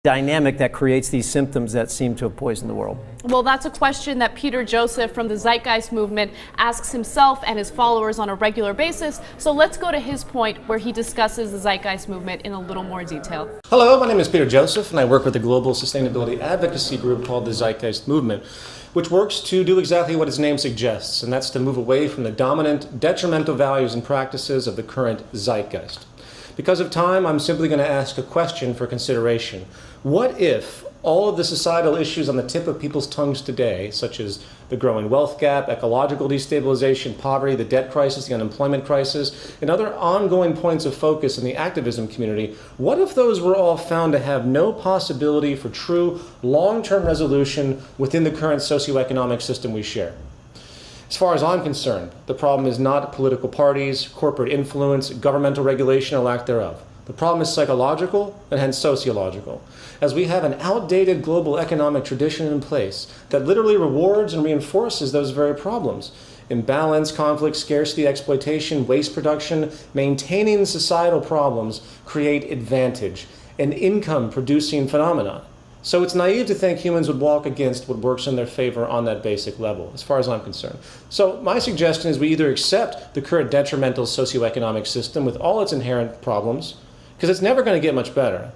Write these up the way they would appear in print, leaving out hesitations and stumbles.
dynamic that creates these symptoms that seem to have poisoned the world? Well, that's a question that Peter Joseph from the Zeitgeist Movement asks himself and his followers on a regular basis. So let's go to his point where he discusses the Zeitgeist Movement in a little more detail. Hello, my name is Peter Joseph, and I work with a global sustainability advocacy group called the Zeitgeist Movement, which works to do exactly what its name suggests, and that's to move away from the dominant, detrimental values and practices of the current zeitgeist. Because of time, I'm simply going to ask a question for consideration. What if all of the societal issues on the tip of people's tongues today, such as the growing wealth gap, ecological destabilization, poverty, the debt crisis, the unemployment crisis, and other ongoing points of focus in the activism community, what if those were all found to have no possibility for true long-term resolution within the current socioeconomic system we share? As far as I'm concerned, the problem is not political parties, corporate influence, governmental regulation, or lack thereof. The problem is psychological and hence sociological, as we have an outdated global economic tradition in place that literally rewards and reinforces those very problems. Imbalance, conflict, scarcity, exploitation, waste production, maintaining societal problems create advantage, an income-producing phenomenon. So it's naive to think humans would walk against what works in their favor on that basic level, as far as I'm concerned. So my suggestion is we either accept the current detrimental socioeconomic system with all its inherent problems, because it's never going to get much better.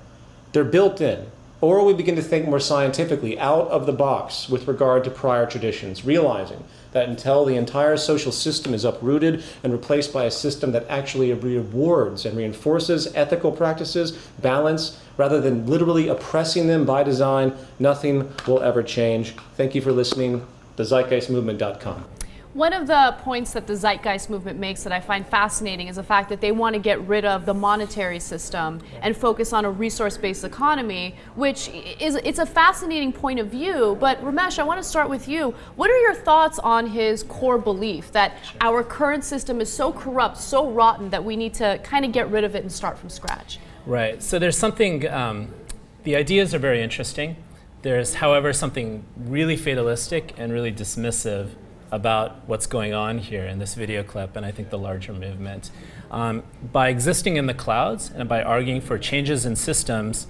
They're built in. Or we begin to think more scientifically, out of the box with regard to prior traditions, realizing that until the entire social system is uprooted and replaced by a system that actually rewards and reinforces ethical practices, balance, rather than literally oppressing them by design, nothing will ever change. Thank you for listening. TheZeitgeistMovement.com. One of the points that the Zeitgeist Movement makes that I find fascinating is the fact that they want to get rid of the monetary system and focus on a resource-based economy, which it's a fascinating point of view. But Ramesh, I want to start with you. What are your thoughts on his core belief that our current system is so corrupt, so rotten, that we need to kind of get rid of it and start from scratch? Right. So there's something, the ideas are very interesting. There's, however, something really fatalistic and really dismissive about what's going on here in this video clip, and I think the larger movement. By existing in the clouds and by arguing for changes in systems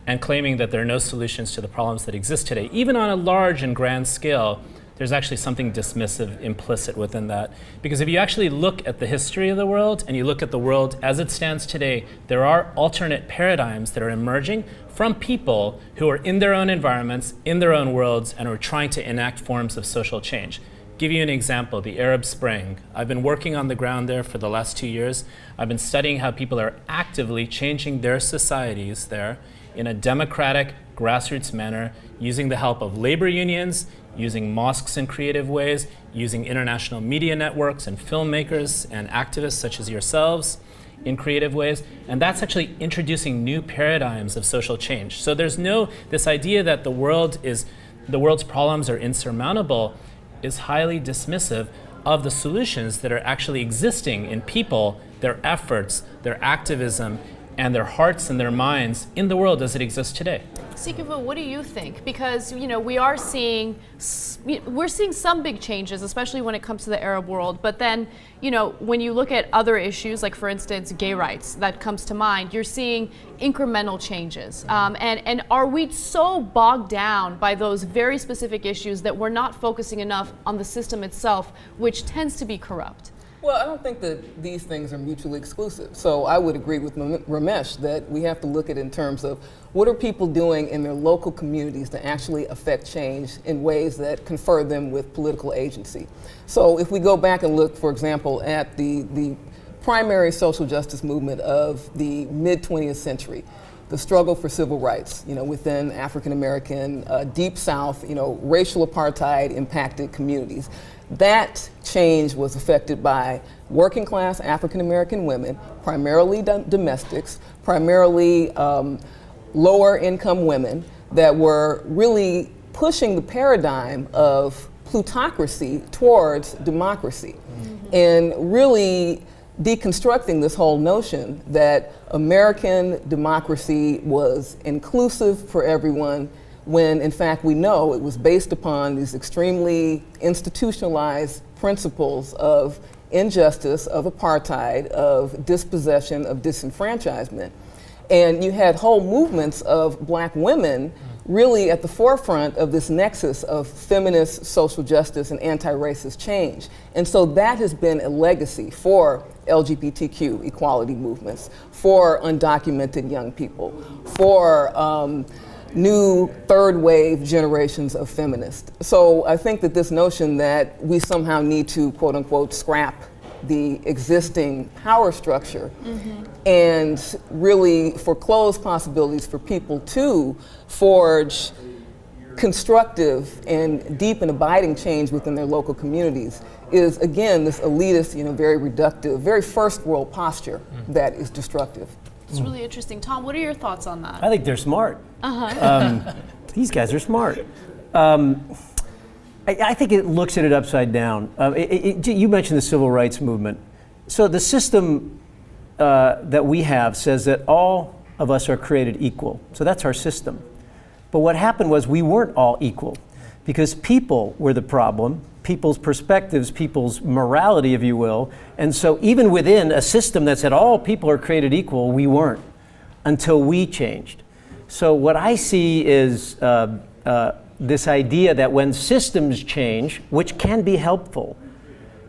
and claiming that there are no solutions to the problems that exist today, even on a large and grand scale, there's actually something dismissive implicit within that. Because if you actually look at the history of the world and you look at the world as it stands today, there are alternate paradigms that are emerging from people who are in their own environments, in their own worlds, and are trying to enact forms of social change. Give you an example, the Arab Spring. I've been working on the ground there for the last 2 years. I've been studying how people are actively changing their societies there in a democratic, grassroots manner, using the help of labor unions, using mosques in creative ways, using international media networks and filmmakers and activists such as yourselves in creative ways. And that's actually introducing new paradigms of social change. So there's this idea that the world's problems are insurmountable is highly dismissive of the solutions that are actually existing in people, their efforts, their activism, and their hearts and their minds in the world as it exists today. Sikivu, what do you think? Because we're seeing some big changes, especially when it comes to the Arab world. But then, when you look at other issues, like for instance, gay rights, that comes to mind, you're seeing incremental changes. And are we so bogged down by those very specific issues that we're not focusing enough on the system itself, which tends to be corrupt? Well, I don't think that these things are mutually exclusive. So I would agree with Ramesh that we have to look at it in terms of what are people doing in their local communities to actually affect change in ways that confer them with political agency. So if we go back and look, for example, at the primary social justice movement of the mid-20th century, the struggle for civil rights, within African American, Deep South, racial apartheid impacted communities. That change was affected by working class African American women, primarily domestics, primarily lower income women that were really pushing the paradigm of plutocracy towards democracy, and really deconstructing this whole notion that American democracy was inclusive for everyone, when in fact we know it was based upon these extremely institutionalized principles of injustice, of apartheid, of dispossession, of disenfranchisement. And you had whole movements of black women really at the forefront of this nexus of feminist social justice and anti-racist change. And so that has been a legacy for LGBTQ equality movements, for undocumented young people, for new third wave generations of feminists. So I think that this notion that we somehow need to, quote unquote, scrap the existing power structure and really foreclose possibilities for people to forge constructive and deep and abiding change within their local communities is, again, this elitist, very reductive, very first world posture that is destructive. It's really interesting. Tom, what are your thoughts on that? I think they're smart. These guys are smart. I think it looks at it upside down. You mentioned the civil rights movement. So the system that we have says that all of us are created equal. So that's our system. But what happened was we weren't all equal because people were the problem, people's perspectives, people's morality, if you will. And so even within a system that said all people are created equal, we weren't until we changed. So what I see is this idea that when systems change, which can be helpful,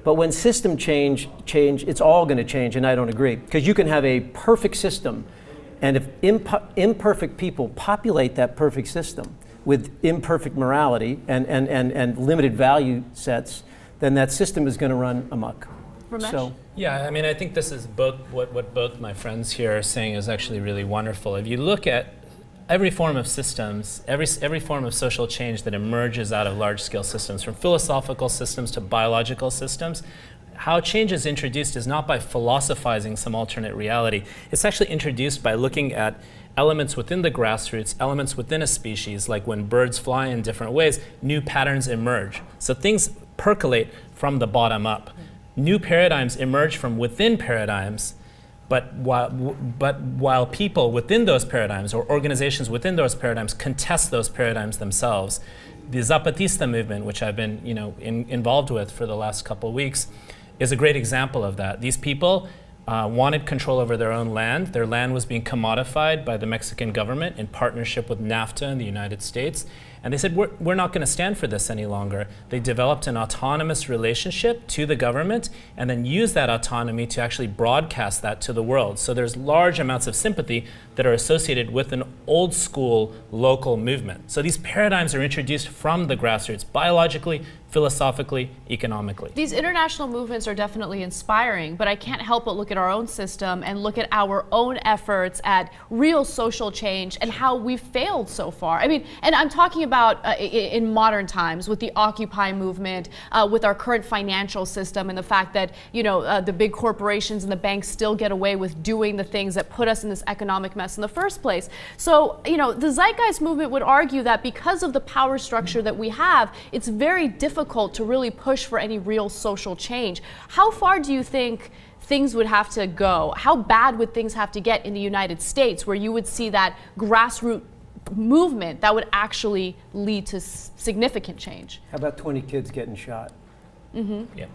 but when systems change, it's all going to change, and I don't agree. Because you can have a perfect system, and if imperfect people populate that perfect system with imperfect morality and limited value sets, then that system is going to run amok. Ramesh? Yeah, I mean, I think this is what both my friends here are saying is actually really wonderful. If you look at every form of systems, every form of social change that emerges out of large-scale systems, from philosophical systems to biological systems, how change is introduced is not by philosophizing some alternate reality. It's actually introduced by looking at elements within the grassroots, elements within a species, like when birds fly in different ways, new patterns emerge. So things percolate from the bottom up. New paradigms emerge from within paradigms. But while people within those paradigms or organizations within those paradigms contest those paradigms themselves, the Zapatista movement, which I've been involved with for the last couple of weeks, is a great example of that. These people wanted control over their own land. Their land was being commodified by the Mexican government in partnership with NAFTA in the United States. And they said, we're not going to stand for this any longer. They developed an autonomous relationship to the government and then used that autonomy to actually broadcast that to the world. So there's large amounts of sympathy that are associated with an old school local movement. So these paradigms are introduced from the grassroots, biologically, philosophically, economically. These international movements are definitely inspiring, but I can't help but look at our own system and look at our own efforts at real social change and how we've failed so far. I mean, and I'm talking about in modern times with the Occupy movement, with our current financial system and the fact that, the big corporations and the banks still get away with doing the things that put us in this economic mess in the first place. So, the Zeitgeist movement would argue that because of the power structure that we have, it's very difficult to really push for any real social change. How far do you think things would have to go? How bad would things have to get in the United States where you would see that grassroots movement that would actually lead to significant change? How about 20 kids getting shot? Yeah.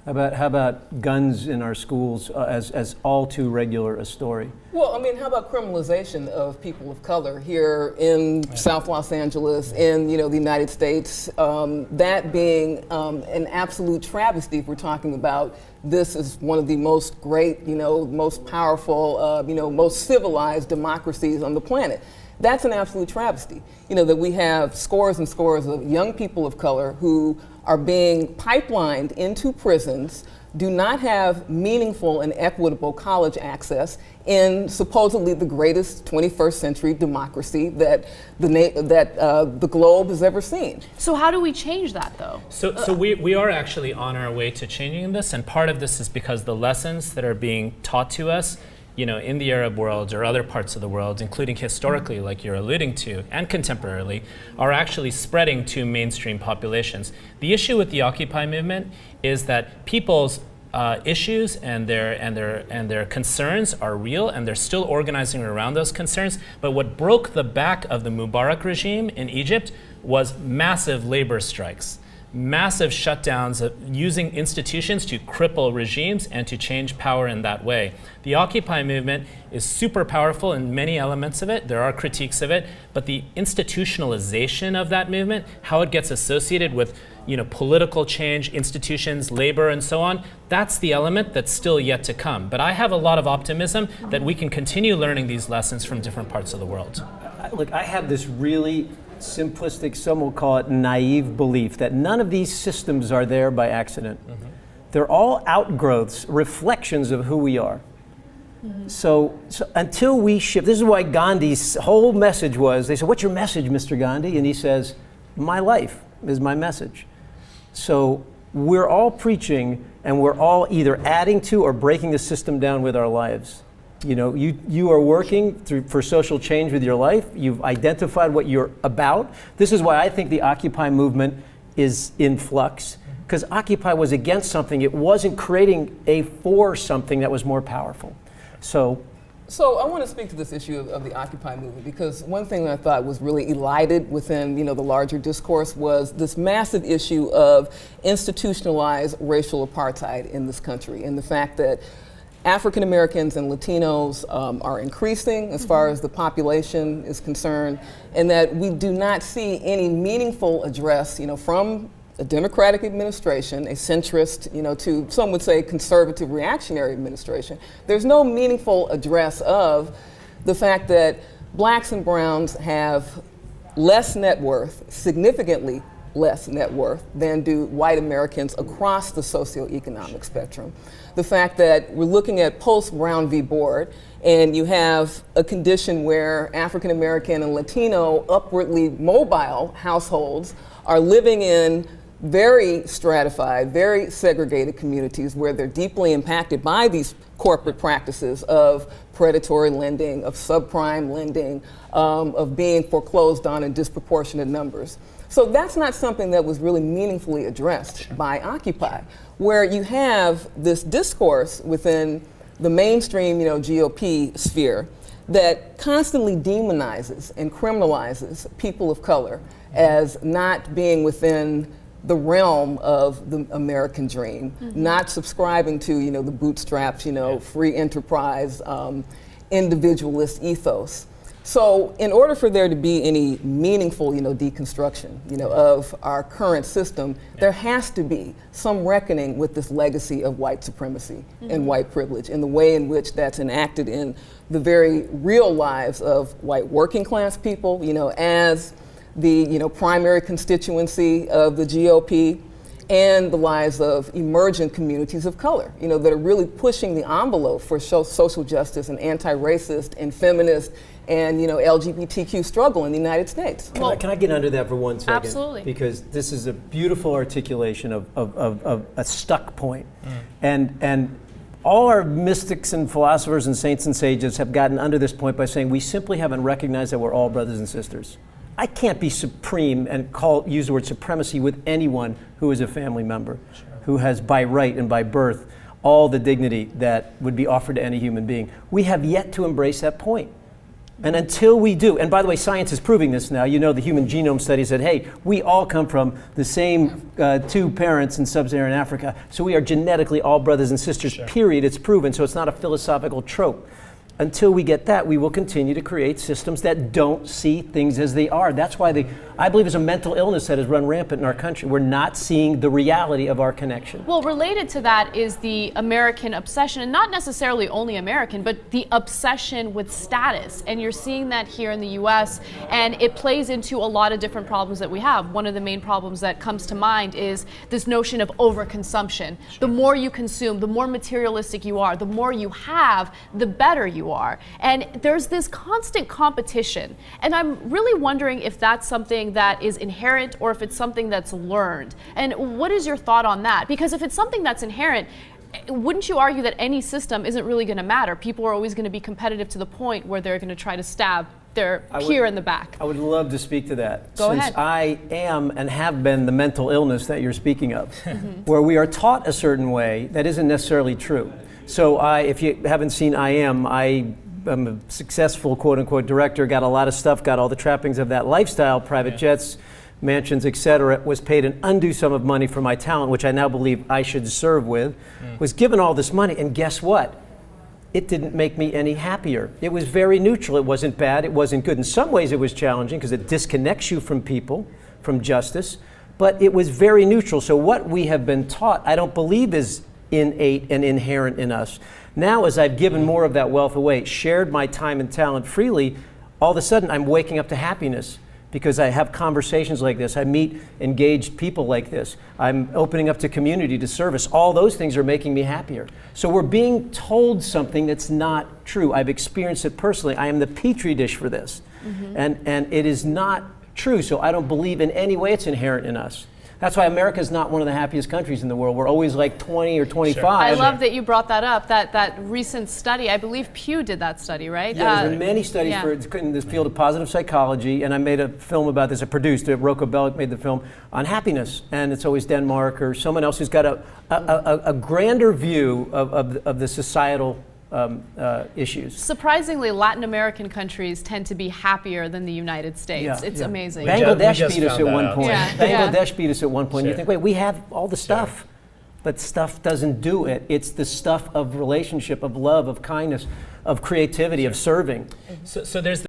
How about guns in our schools as all too regular a story? Well, I mean, how about criminalization of people of color here in South Los Angeles, in the United States? That being an absolute travesty. If we're talking about this is one of the most great, most powerful, most civilized democracies on the planet. That's an absolute travesty. That we have scores and scores of young people of color who are being pipelined into prisons, do not have meaningful and equitable college access in supposedly the greatest 21st century democracy that the globe has ever seen. So how do we change that, though? So we are actually on our way to changing this, and part of this is because the lessons that are being taught to us in the Arab world or other parts of the world, including historically, like you're alluding to, and contemporarily, are actually spreading to mainstream populations. The issue with the Occupy movement is that people's issues and their concerns are real, and they're still organizing around those concerns. But what broke the back of the Mubarak regime in Egypt was massive labor strikes. massive shutdowns of using institutions to cripple regimes and to change power in that way. The Occupy movement is super powerful in many elements of it. There are critiques of it, but the institutionalization of that movement, how it gets associated with political change, institutions, labor, and so on, that's the element that's still yet to come. But I have a lot of optimism that we can continue learning these lessons from different parts of the world. Look, I have this really simplistic, some will call it naive belief that none of these systems are there by accident. They're all outgrowths, reflections of who we are. So until we shift, this is why Gandhi's whole message was, they said, "What's your message, Mr. Gandhi?" And he says, "My life is my message." So we're all preaching, and we're all either adding to or breaking the system down with our lives. You are working for social change with your life. You've identified what you're about. This is why I think the Occupy movement is in flux, because Occupy was against something. It wasn't creating for something that was more powerful. So I want to speak to this issue of the Occupy movement, because one thing that I thought was really elided within the larger discourse was this massive issue of institutionalized racial apartheid in this country, and the fact that African Americans and Latinos are increasing as far as the population is concerned, and that we do not see any meaningful address, from a Democratic administration, a centrist, to some would say conservative reactionary administration. There's no meaningful address of the fact that blacks and browns have less net worth, significantly less net worth than do white Americans across the socioeconomic spectrum. The fact that we're looking at post-Brown v. Board, and you have a condition where African American and Latino upwardly mobile households are living in very stratified, very segregated communities where they're deeply impacted by these corporate practices of predatory lending, of subprime lending, of being foreclosed on in disproportionate numbers. So that's not something that was really meaningfully addressed by Occupy, where you have this discourse within the mainstream, GOP sphere that constantly demonizes and criminalizes people of color as not being within the realm of the American dream, not subscribing to, the bootstraps, free enterprise, individualist ethos. So in order for there to be any meaningful, deconstruction, of our current system, there has to be some reckoning with this legacy of white supremacy and white privilege, and the way in which that's enacted in the very real lives of white working class people, as the primary constituency of the GOP, and the lives of emergent communities of color, that are really pushing the envelope for social justice and anti-racist and feminist and LGBTQ struggle in the United States. Can I get under that for 1 second? Absolutely. Because this is a beautiful articulation of a stuck point. And all our mystics and philosophers and saints and sages have gotten under this point by saying we simply haven't recognized that we're all brothers and sisters. I can't be supreme and use the word supremacy with anyone who is a family member, who has by right and by birth all the dignity that would be offered to any human being. We have yet to embrace that point. And until we do, and by the way, science is proving this now. The Human Genome Study said, hey, we all come from the same 2 parents in sub-Saharan Africa, so we are genetically all brothers and sisters, period. It's proven, so it's not a philosophical trope. Until we get that, we will continue to create systems that don't see things as they are. That's why I believe there's a mental illness that has run rampant in our country. We're not seeing the reality of our connection. Well, related to that is the American obsession, and not necessarily only American, but the obsession with status. And you're seeing that here in the US, and it plays into a lot of different problems that we have. One of the main problems that comes to mind is this notion of overconsumption. The more you consume, the more materialistic you are, the more you have, the better you are. And there's this constant competition. And I'm really wondering if that's something that is inherent or if it's something that's learned. And what is your thought on that? Because if it's something that's inherent, wouldn't you argue that any system isn't really going to matter? People are always going to be competitive to the point where they're going to try to stab their peer in the back. I would love to speak to that. Go Since ahead. I am and have been the mental illness that you're speaking of, where we are taught a certain way that isn't necessarily true. So if you haven't seen I am a successful quote unquote director, got a lot of stuff, got all the trappings of that lifestyle, private jets, mansions, etc., was paid an undue sum of money for my talent, which I now believe I should serve with, was given all this money, and guess what? It didn't make me any happier. It was very neutral. It wasn't bad. It wasn't good. In some ways, it was challenging because it disconnects you from people, from justice, but it was very neutral. So what we have been taught, I don't believe is innate and inherent in us. Now, as I've given more of that wealth away, shared my time and talent freely, all of a sudden I'm waking up to happiness because I have conversations like this. I meet engaged people like this. I'm opening up to community, to service. All those things are making me happier. So we're being told something that's not true. I've experienced it personally. I am the petri dish for this. And it is not true. So I don't believe in any way it's inherent in us. That's why America is not one of the happiest countries in the world. We're always like 20 or 25. I love that you brought that up, that recent study. I believe Pew did that study, right? Yeah, there's been many studies in this field of positive psychology, and I made a film about this. I produced it. Rocco Bellic made the film on happiness, and it's always Denmark or someone else who's got a grander view of the societal issues. Surprisingly, Latin American countries tend to be happier than the United States. It's amazing. Bangladesh beat us at one point. Yeah. Bangladesh beat us at one point. Sure. You think, wait, we have all the stuff, but stuff doesn't do it. It's the stuff of relationship, of love, of kindness, of creativity, of serving. So there's